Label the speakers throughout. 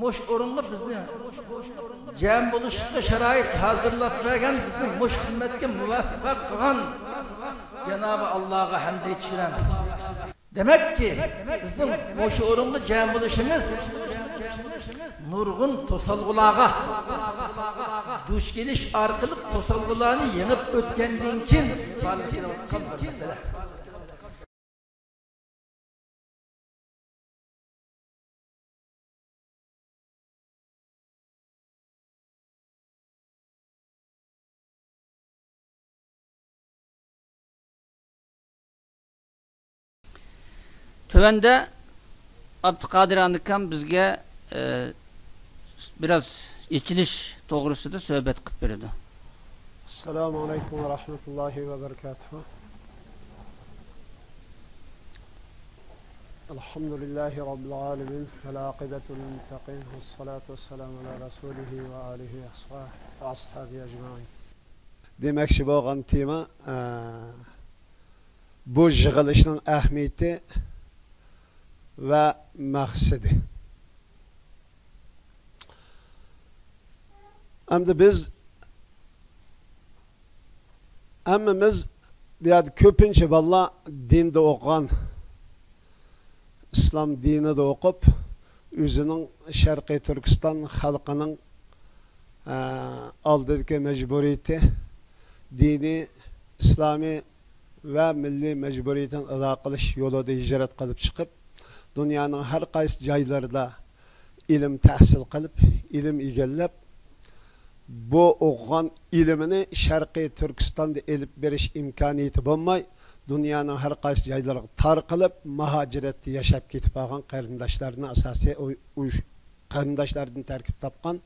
Speaker 1: muş orunlu bizni cem buluşukta şerait hazırlap vergen bizni muş hizmetke muvaffak kılan Cenab-ı Allah'a hamd etişiren. Demek ki bizim muş orunlu cem buluşumuz nurgun tosalgulağa duş geliş arkalık tosalgulağını yenip ötkendiğin kin farkına bakkan bir mesele.
Speaker 2: Tövende Abdülkadir Anıkan bizge biraz içiliş doğrusu da söhbet kıp berdi.
Speaker 3: Esselamu Aleyküm ve Rahmetullahi ve Berekatuhu. Elhamdülillahi Rabbil Alemin ve lâkibetul muttaqin ve salatu ve selamu ala Resulihi ve alihi ve ashabi ecmaîn. Demek ki bu tema bu yığılışın ehmiyeti ve maksidi. Hem biz hemmimiz bir köpünce valla dinde okuyan, İslam dini de okup, özünün Şarkı Türkistan halkının aldığı mecburiyeti, dini, İslami ve milli mecburiyetin eda kılış yolunda hicret kılıp çıkıp, dünyanın her kayısı caylarında ilim tahsil kılıp, ilim igellep, bu okuyan ilimini Şarkı Türkistan'da elip veriş imkaniyeti bulmay, dünyanın her kayısı caylarına tar kılıp, mahacirette yaşap ketip ağan karındaşlarına asasi, karındaşlarını terkip tapkan,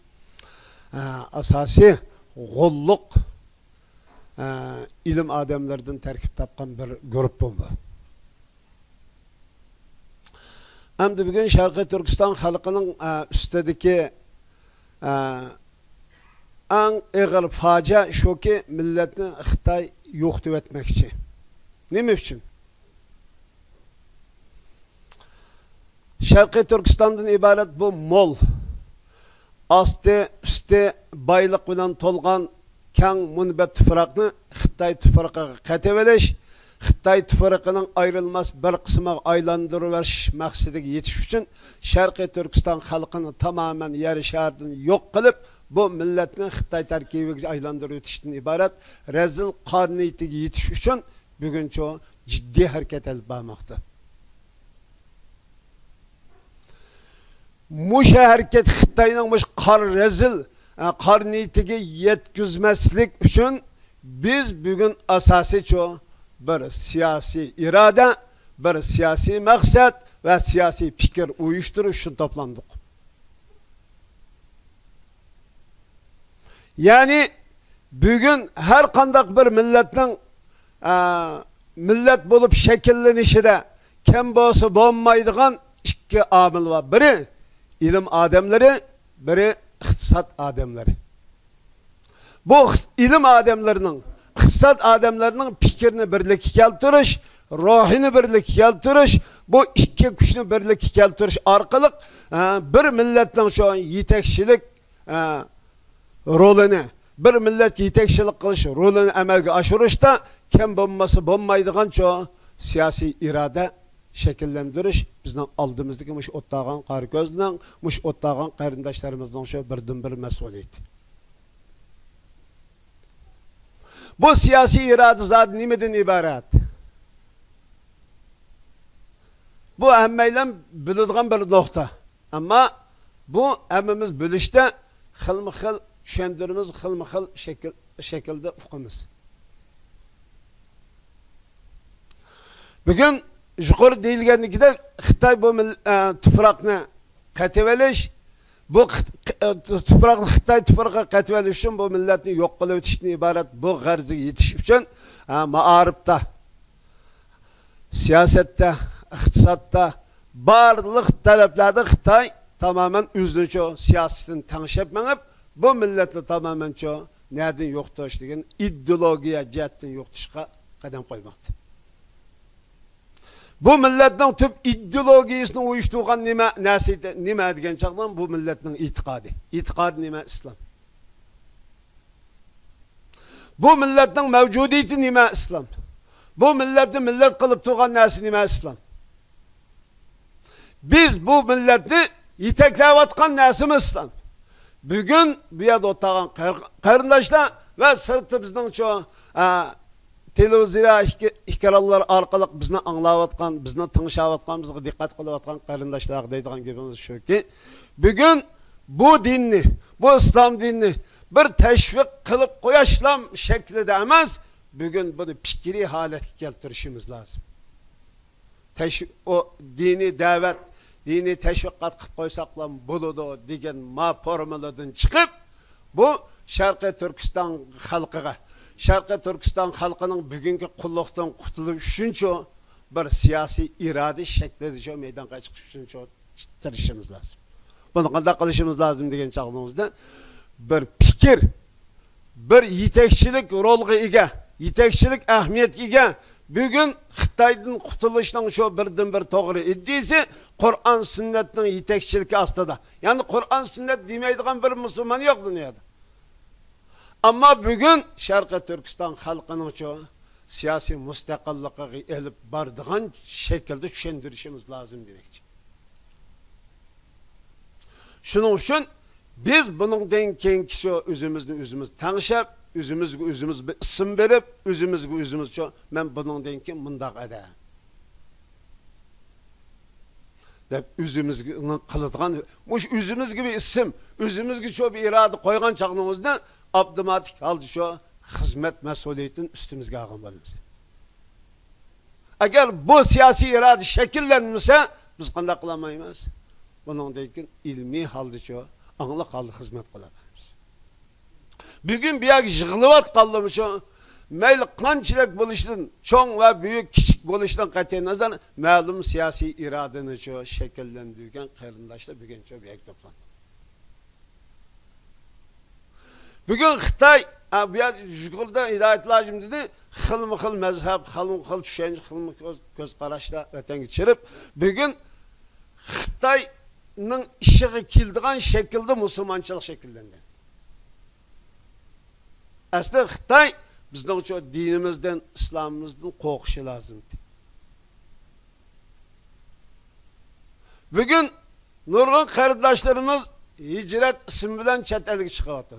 Speaker 3: asasi golluk ilim adamlardan terkip tapkan bir grup oldu. Hem de bugün Şarkı Türkistan halkının üstedeki en ağır facia şu ki milletini Xitay yok etmekçi. Ne için? Şarkı Türkistan'dan ibaret bu mol, astı, üstü baylık bilen tolgan kang munbet tüfrakını Xitay tüfrakına kateveleş, Xitay tüfrakının ayrılmaz bir kısmı aylandırıveriş maksadiga yetiş için Şarkı Türkistan halkını tamamen yer şehirden yok kılıp bu milletini Xitay terkibiga aylandırıp ötüşten ibaret rezil qarniyetiga yetiş için bugün çoğu ciddi hareket edip bağmakta. Muşa hareket Xitay'nın muş rezil qarniyetiga yetkizmeslik için biz bugün asası çoğu bir siyasi irade, bir siyasi maksat ve siyasi fikir uyuşturuş için toplandık. Yani bugün her kandak bir milletin millet bulup şekillenişi de kim bolsa bulmaydıgan iki amil var. Biri ilim adamları, biri iktisat adamları. Bu ilim adamlarının, iktisat adamlarının fikrini birlik keltiriş, ruhini birlik keltiriş, bu iki güçünü birlik keltiriş arkalık bir milletin şu an yetekçilik rolünü, bir millet yetekçilik kılış rolünü emelge aşırışta kim bulması bulmaydıgan çoğu siyasi irade şekillendiriş bizden aldığımızdaki muş ottağın qarı gözünden, muş ottağın qarındaşlarımızdan şu birden bir mesuliyet. Bu siyasi irade zaten nimeden ibaret? Bu emmeyle bildiğin bir nokta. Ama bu emmimiz bilişte xilmi-xil düşündürümüz, xilmi-xil şekilde ufkumuz. Bugün yukarı deyilgenlikte Xitay bu tüfrakını kativeliş, bu tüfrakını Xitay tüfrakı kativeliş için bu milletin yok kılıp ötüşüne ibaret bu garzı yetiş için maarifta, siyasette, iktisatta, barlık taleplerde Xitay tamamen özünün çoğu siyasetini tanışıp menip bu milletle tamamen çoğu nereden yoktu işleyen ideolojiye cihetten yoktuşka kadem koymaktı. Bu milletning tüp ideologiyasini uyushtirgan nima degan chaqdan bu milletning itiqodi. Itiqodi nima? Islom. Bu milletning mavjudiyati nima? Islom. Bu milletni millet qilib turgan narsa nima? Islom. Biz bu milletni yetaklayotgan narsamiz Islom. Bugun bu yerda o'tirgan qarindoshlar va sirti bizning televizor hikoyalar orqali bizni anglayotgan, bizni tingshayotgan, bizga diqqat qilayotgan qarindoshlar deydigan gapimiz shuki, bugun bu dinni, bu islom dinni bir tashviq qilib qo'yishlam shaklida emas, bugun buni fikriy holatga keltirishimiz lozim. O diniy da'vat, diniy tashviqot qilib qo'ysaqlar bo'ladi degan formuladan chiqib, bu Sharqiy Turkiston xalqiga, Sharqiy Turkiston xalqining bugungi qulluqdan qutulish uchun bir siyosiy iroda shaklida shu maydonga chiqish uchun tirishimiz lozim. Buni qanday qilishimiz lozim degan chaqmamizda bir fikr, bir yetakchilik rolga ega, yetakchilik ahamiyatga ega. Bugun Xitoydan qutulishning shu birdan bir to'g'ri iddisi Qur'on sunnatning yetakchiligi ostida. Ya'ni Qur'on sunnat demaydigan bir musulmon yo'q dunyoda. Ammo bugun Sharqiy Turkiston xalqining siyosiy mustaqilligiga elib boradigan shaklda tushuntirishimiz lozim demoqchi. Shuning uchun biz buningdan keyingi o'zimizni tanishib, o'zimiz bir ism berib, o'zimizga men buningdan keyin mundaq eda deb o'zimizga qiladigan mush o'zimizga bir ism, o'zimizga bir iroda qo'ygan chaqnimizda avtomatik holda shu xizmat mas'uliyatini ustimizga olgan bo'lamiz. Agar bu siyosiy iroda shakllanmasa, biz qanday qilmaymiz? Buningdan keyin ilmiy holda аңлы қалды xizmat qilamiz. Bugun bu yerga yig'ilib shu mayli qanchalik bo'lishdan, cho'ng va buyuk, kichik bo'lishdan qat'iy nazar ma'lum siyosiy irodani shakllantirgan qarindoshlar bugun bu yerga to'plandi. Bugun Xitoy bu yer yuqorida hidoyat lozim dedi, xilma-xil mazhab, xilma-xil tushuncha, xilma-xil ko'z qarashlar vatanga chirib, bugun Xitoyning ishiga keldigan shaklda musulmonchilik shakllangan. Aslida Xitoy bizning dinimizdan, islomimizdan qo'rqishi lozim. Bugun nurg'un qarindoshlarimiz hijrat ismi bilan chet elga chiqyapti.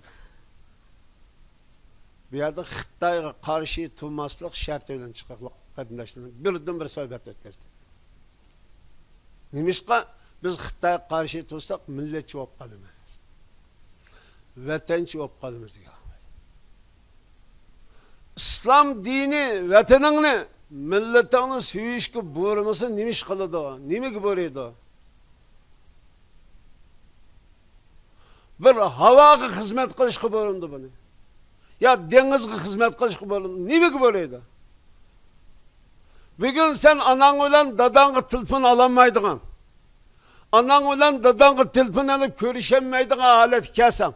Speaker 3: Bu yerda Xitoyga qarshi turmaslik sharti bilan chiqqan qarindoshlarimiz birdan bir suhbat o'tkazdi. Nimishqa biz Xitoyga qarshi tursak millatchi bo'lib qolamiz. Vatanchi bo'lib qolamiz degan. İslam dini vataningni, millatingni suyishga buyurmasa nima ish qiladi? Nimaga buyuradi? Bir havoga xizmat qilishga buyurdi buni. Ya dengizga xizmat qilishga buyurdi. Nimaga buyuradi? Bugun sen anang bilan dadangga telefon ololmaydigan, anang bilan dadangga telefon olib ko'risholmaydigan holat kelsan.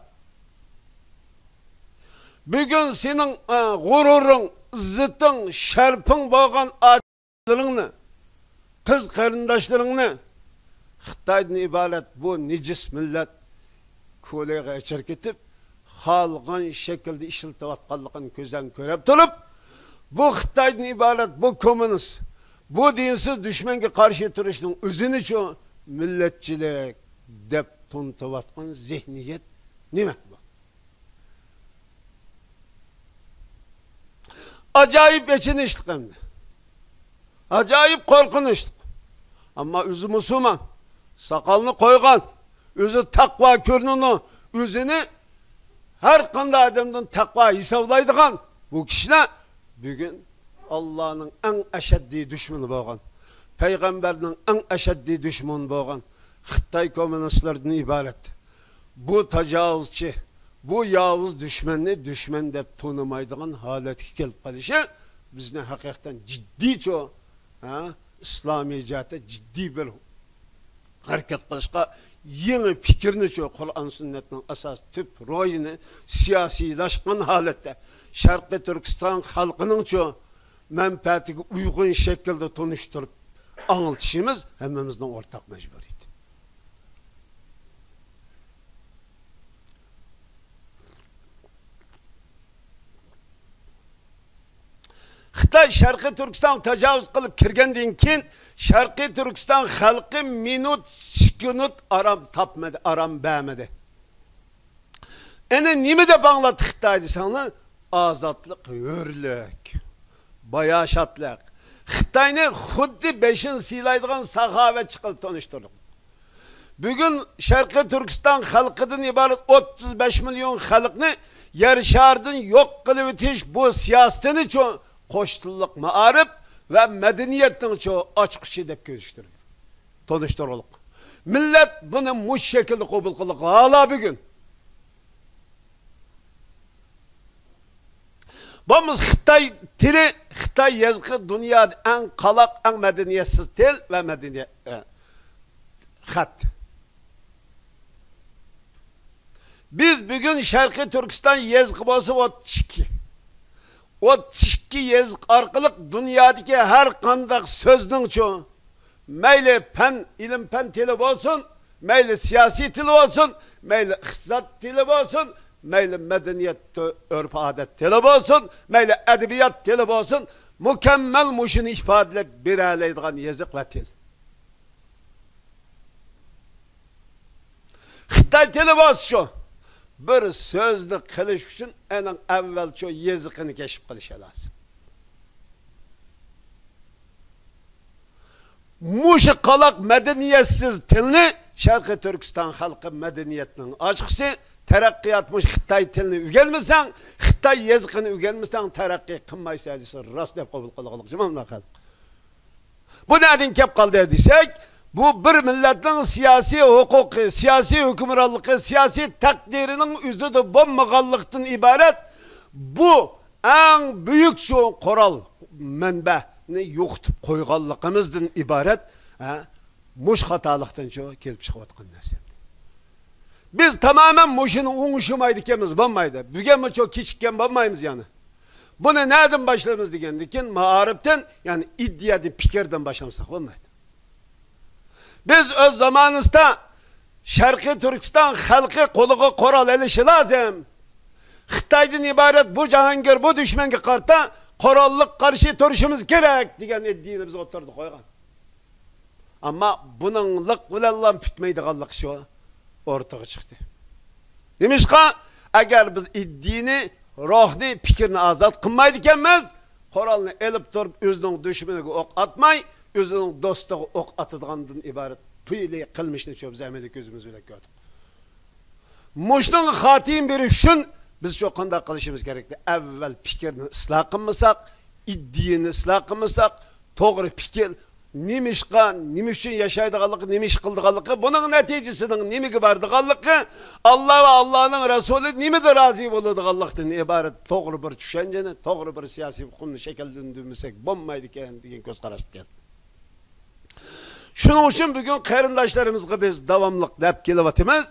Speaker 3: Bugün senin gururun, izzetin, şerpin bağın adlarını, kız karındaşlarını, Xitoydan ibaret bu necis millet ko'liga echirib ketib, xalqan şekilde ishiltayotganligini ko'zdan ko'rib turib, bu Xitoydan ibaret bu komünist, bu dinsiz düşmanga qarshi turishning o'zini milletçilik deb to'ntayotgan zihniyat nima? Acayip geçinişlik hem de. Acayip korkunçluk. Ama özü Müslüman, sakalını koygan, özü takva körününü, özünü her kanda adamdan takva hesaplaydıgan bu kişiler bugün Allah'ın en eşeddi düşmanı boğan, Peygamberinin en eşeddi düşmanı boğan, Xitoy komünistlerden ibaret. Bu tecavüzçi, bu yavuz düşmanni düşman deb tanımaydigan holatga kelib qolishi bizni haqiqatan jiddiy islomiy jihatda jiddiy bir harakat qilishga, yangi fikrni Qur'on sunnatning asos tüp ro'yini siyosiylashgan holatda Sharqiy Turkiston xalqining manfaatiga uyg'un shaklda tunishtirib anıltışımız hemmimizin ortak mecburiyeti. Xitay Sharqiy Turkiston tajovuz qilib kirgandan keyin Sharqiy Turkiston xalqi minut sekund aram tapmadı, aram bermedi. Eni nima deb anglatdi Xitoy desanglar? Azadlık, hürlük, bayaşatlık. Xitoyni xuddi 5'in siylaydigan saxovatchi qilib tanıştırdık. Bugün Sharqiy Turkiston xalqidan iborat 35 milyon xalqni yer sharidan yo'q qilib o'tish bu siyosatini qo'shtilliq ma'arif va madaniyatning ochqichi deb ko'rishtirdik. Tanıştırdık. Millet bunu mush shaklda qabul qildi. Hala bugün. Biz Xitoy tili, Xitoy yazıqı dünyada en qalaq, en medeniyetsiz til ve medeniyet xat. Biz bugün Sharqiy Turkiston yazıqı bo'lsa 32. 32 yazık arqılıq dünyadaki her qandaq sözning mayli pen, ilim pen tili olsun, mayli siyasi tili olsun, mayli iqtisod tili olsun, mayli medeniyet örf adet tili olsun, mayli edebiyat tili olsun, mükemmel muşunu ifadelep bireleydiğen yazık ve til. Xitoy tili olsun bir sözlü qilish uchun en evvel yazıqını keşif qilish lazım. Muşu qalaq medeniyetsiz tilni Sharqiy Turkiston xalqi medeniyetinin açıkçası teraqqiyatmış Xitoy tilini öğrenmesen, Xitoy yazıqını öğrenmesen terakki qilmaysa desa rost deb qabul qiladigan. Bu nereden kep qaldı desek, bu bir milletin siyasi hukuki, siyasi hükümranlığı, siyasi takdirinin üzüdü bommagallıktan ibaret. Bu en büyük koral menbeni yoxtup koygallıkımızdan ibaret. Muş hatalıktan kelip çıkıvatkan nesem. Biz tamamen muşunu uğuşumaydikemiz bommaydı. Bügen mi çok küçükken bommayımız yani. Bunu nereden başlamamız diken mağaripten yani iddiadan, pikirden başlamsak bommaydı. Biz öz zamanımızda Sharqiy Turkiston xalqi qo'liga qoral elishi lazım. Xitoydan ibaret bu Jahongir, bu düşmanga qarta qoralliq qarshi turishimiz kerak degan iddiani biz o'tirdi qo'ygan. Ama bunun liq bilan bitmaydiganlik shu o'rtaga chiqdi. Demişqa, agar biz iddiani, ruhni, fikrini azod qilmaydi ekanmiz, qoralni elib turib o'zining dushmaniga o'q atmay, özünün dostuğa ok atıdığından ibaret piyli kılmışını biz emeli gözümüz bile gördük. Muşnun hatim bir üçün biz çok kanda kılışımız gerekli. Evvel fikrini ıslah kılmasak, iddiyini ıslah kılmasak, doğru fikir, nimişka, nimişin yaşaydıqalıqı, nimiş kıldıqalıqı, bunun neticesinin nimigi bardıqalıqı, Allah ve Allah'ın Resulü nimide razı olduqalıqtan ibaret doğru bir düşünceni, doğru bir siyasi hukumu şekillendirmesek bombaydı diyen göz karışık geldi. Şunun için bugün qarindoshlarımızga biz davamlıq deb kelyapmiz.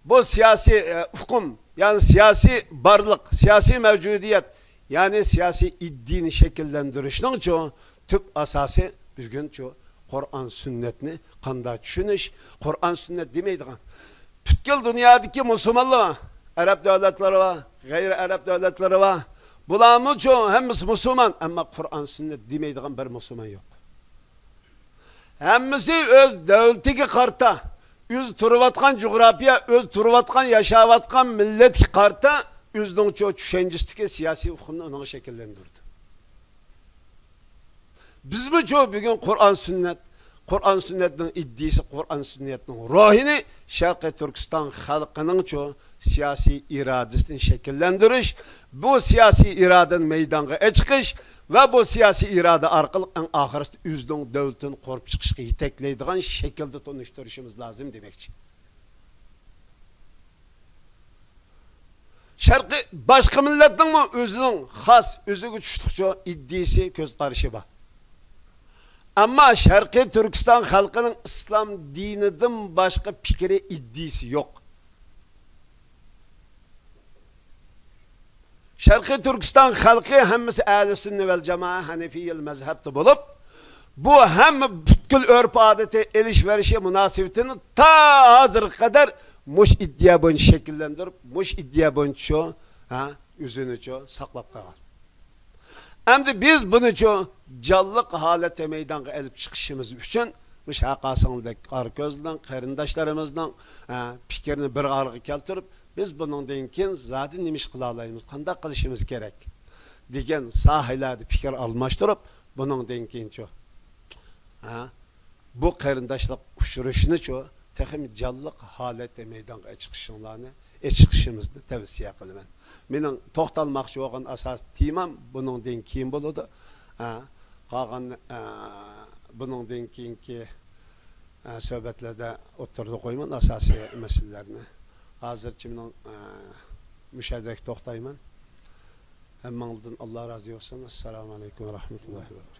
Speaker 3: Bu siyasi hukum, yani siyasi barlık, siyasi mevcudiyet, yani siyasi iddini şekillendirişinin tüp asası bugün Kur'an sünnetini qanday tushunish, Kur'an sünnet demeydigan. Bütkül dünyadaki Müslümanlar, Arap devletleri var, gayri Arap devletleri var. Bularning hemmisi Müslüman ama Kur'an sünnet demeydigan bir Müslüman yok. Hemmisi öz devletiga qarta, öz turvatgan coğrafya, öz turvatgan yaşavatgan milletki qarta, özünün düşüncesideki siyasi hukumunu onu şekillendirdi. Biz mi bugün Kur'an sünnetinin iddisi, Kur'an sünnetinin ruhini Sharqiy Turkiston xalqining siyasi iradesini şekillendiriş, bu siyasi iraden meydanga çıkış ve bu siyasi irade arkalı en ahirist özünün devletini korup çıkışına yetekleydiğin şekilde tanıştırışımız lazım demekçi. Sharqiy başka milletin mi özünün has, özü güçlükçe iddisi göz karışı var. Ama Sharqiy Turkiston xalqining İslam dinidan başka fikri iddisi yok. Sharqiy Turkiston xalqi hemmisi Ahl-i Sünnet vel Cemaat Hanefiyel mezhepte bulup, bu hem butkul örf adeti eliş verişi münasebetini ta hazır kadar muş iddia boyunca şekillendirip muş iddia boyunca üzünü saklap kalır. Hem biz bunu canlılık halete meydana elip çıkışımız için muş hakasındaki arközden, qarindaşlarımızdan fikrini bir araya keltirip biz bunun denkin zaten nemiş kılalayımız, qanday qilishimiz gerek degan sahilerde fikir almashtırıp bunun denkin bu qarindaşlık uçuruşunu texim canlılık halete meydana çıkışımızı tavsiye kılıman. Mening to'xtalmoqchi bo'lgan asas temam buningdan keyin bo'ladi. Qolgan buningdan keyingi suhbatlarda o'tirib qo'yman asosiy masalalarni. Hozircha mening mushaddak to'xtayman. Hammangizdan Alloh rozi bo'lsin. Assalomu alaykum va rahmatullohi va barakatuh.